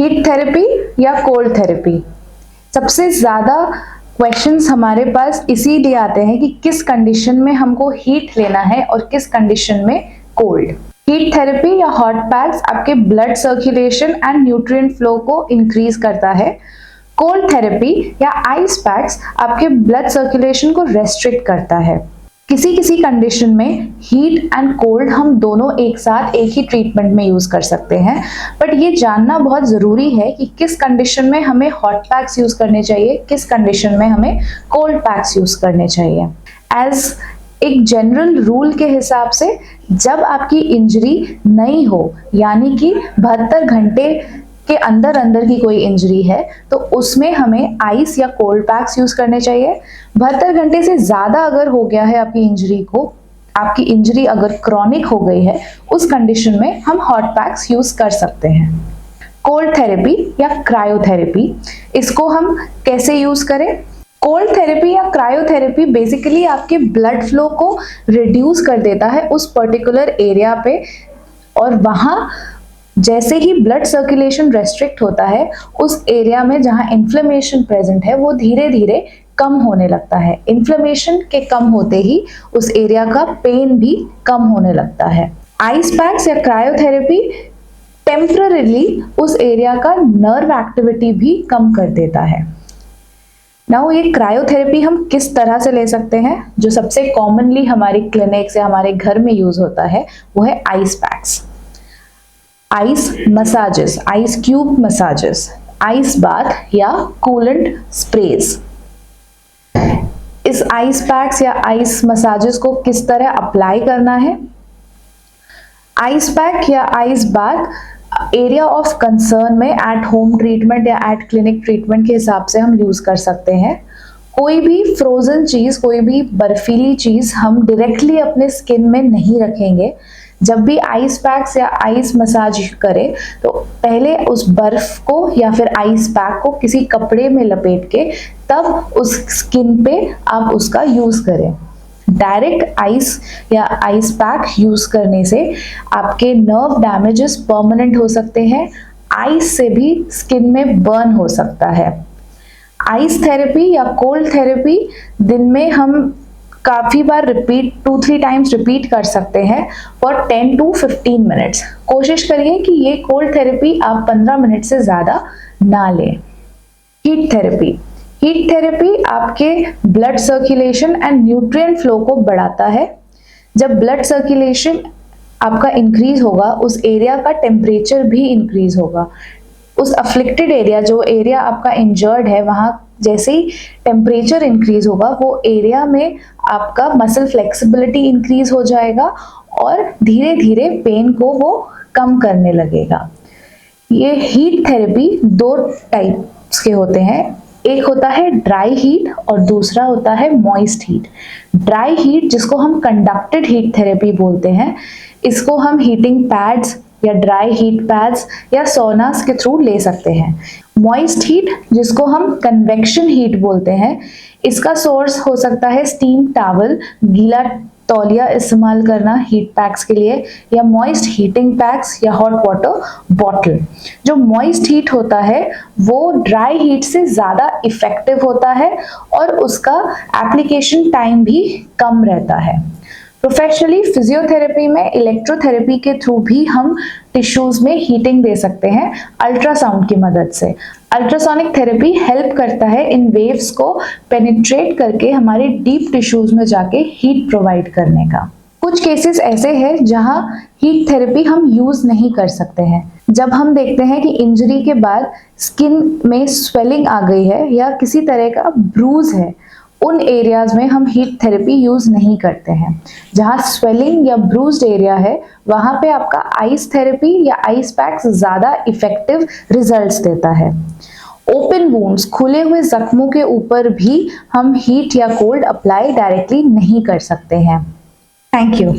Heat therapy या cold therapy? सबसे ज्यादा क्वेश्चंस हमारे पास इसीलिए आते हैं कि किस कंडीशन में हमको हीट लेना है और किस कंडीशन में कोल्ड। हीट थेरेपी या हॉट पैक्स आपके blood circulation and nutrient flow को इंक्रीज करता है। कोल्ड थेरेपी या आइस पैक्स आपके ब्लड सर्कुलेशन को रेस्ट्रिक्ट करता है। किसी किसी कंडीशन में हीट एंड कोल्ड हम दोनों एक साथ एक ही ट्रीटमेंट में यूज कर सकते हैं, बट ये जानना बहुत जरूरी है कि किस कंडीशन में हमें हॉट पैक्स यूज करने चाहिए, किस कंडीशन में हमें कोल्ड पैक्स यूज करने चाहिए। एज एक जनरल रूल के हिसाब से जब आपकी इंजरी नहीं हो, यानी कि 72 घंटे के अंदर अंदर की कोई इंजरी है, तो उसमें हमें आइस या कोल्ड पैक्स यूज करने चाहिए। 72 घंटे से ज्यादा अगर हो गया है आपकी इंजरी को, आपकी इंजरी अगर क्रॉनिक हो गई है, उस कंडीशन में हम हॉट पैक्स यूज कर सकते हैं। कोल्ड थेरेपी या क्रायोथेरेपी, इसको हम कैसे यूज करें? कोल्ड थेरेपी या क्रायोथेरेपी बेसिकली आपके ब्लड फ्लो को रिड्यूस कर देता है उस पर्टिकुलर एरिया पे, और वहां जैसे ही ब्लड सर्कुलेशन रेस्ट्रिक्ट होता है, उस एरिया में जहां इन्फ्लेमेशन प्रेजेंट है वो धीरे धीरे कम होने लगता है। इन्फ्लेमेशन के कम होते ही उस एरिया का पेन भी कम होने लगता है। आइस पैक्स या क्रायोथेरेपी टेम्पररीली उस एरिया का नर्व एक्टिविटी भी कम कर देता है। नाउ ये क्रायोथेरेपी हम किस तरह से ले सकते हैं? जो सबसे कॉमनली हमारी क्लिनिक्स या हमारे घर में यूज होता है वो है ice packs, ice massages, ice cube massages, ice bath या कूलेंट स्प्रेज। इस आइस पैक्स या आइस मसाजेस को किस तरह अप्लाई करना है? आइस पैक या ice bath area of concern में एट होम ट्रीटमेंट या एट क्लिनिक ट्रीटमेंट के हिसाब से हम यूज कर सकते हैं। कोई भी फ्रोजन चीज, कोई भी बर्फीली चीज हम डायरेक्टली अपने स्किन में नहीं रखेंगे। जब भी आइस पैक्स या आइस मसाज करें तो पहले उस बर्फ को या फिर आइस पैक को किसी कपड़े में लपेट के तब उस स्किन पे आप उसका यूज करें। डायरेक्ट आइस या आइस पैक यूज करने से आपके नर्व डैमेजेस परमानेंट हो सकते हैं, आइस से भी स्किन में बर्न हो सकता है। आइस थेरेपी या कोल्ड थेरेपी दिन में हम काफी बार रिपीट 2-3 टाइम्स रिपीट कर सकते हैं फॉर 10 to 15 मिनट्स। कोशिश करिए कि ये कोल्ड थेरेपी आप 15 मिनट से ज्यादा ना लें। हीट थेरेपी, हीट थेरेपी आपके blood circulation and nutrient flow को बढ़ाता है। जब ब्लड सर्कुलेशन आपका इंक्रीज होगा, उस एरिया का टेम्परेचर भी इंक्रीज होगा। उस अफ्लिक्टेड एरिया, जो एरिया आपका इंजर्ड है, वहां जैसे ही टेम्परेचर इंक्रीज होगा वो एरिया में आपका मसल फ्लेक्सिबिलिटी इंक्रीज हो जाएगा और धीरे धीरे पेन को वो कम करने लगेगा। ये हीट थेरेपी 2 टाइप्स के होते हैं, एक होता है ड्राई हीट और दूसरा होता है मॉइस्ट हीट। ड्राई हीट, जिसको हम कंडक्टेड हीट थेरेपी बोलते हैं, इसको हम हीटिंग पैड्स या ड्राई हीट पैड्स या सोनास के थ्रू ले सकते हैं। मॉइस्ट हीट, जिसको हम कन्वेक्शन हीट बोलते हैं, इसका सोर्स हो सकता है स्टीम टॉवल, गीला तौलिया इस्तेमाल करना हीट पैक्स के लिए, या मॉइस्ट हीटिंग पैक्स या हॉट वाटर बॉटल। जो मॉइस्ट हीट होता है वो ड्राई हीट से ज़्यादा इफेक्टिव होता है और उसका एप्लीकेशन टाइम भी कम रहता है। प्रोफेशनली फिजियोथेरेपी में इलेक्ट्रोथेरेपी के थ्रू भी हम टिश्यूज में हीटिंग दे सकते हैं अल्ट्रासाउंड की मदद से। अल्ट्रासोनिक थेरेपी हेल्प करता है इन वेव्स को पेनिट्रेट करके हमारे डीप टिश्यूज में जाके हीट प्रोवाइड करने का। कुछ केसेस ऐसे हैं जहां हीट थेरेपी हम यूज नहीं कर सकते हैं। जब हम देखते हैं कि इंजरी के बाद स्किन में स्वेलिंग आ गई है या किसी तरह का ब्रूज है, उन एरियाज में हम हीट थेरेपी यूज नहीं करते हैं। जहां स्वेलिंग या ब्रूज्ड एरिया है वहां पे आपका आइस थेरेपी या आइस पैक्स ज्यादा इफेक्टिव रिजल्ट्स देता है। ओपन वुंड्स, खुले हुए जख्मों के ऊपर भी हम हीट या कोल्ड अप्लाई डायरेक्टली नहीं कर सकते हैं। Thank you.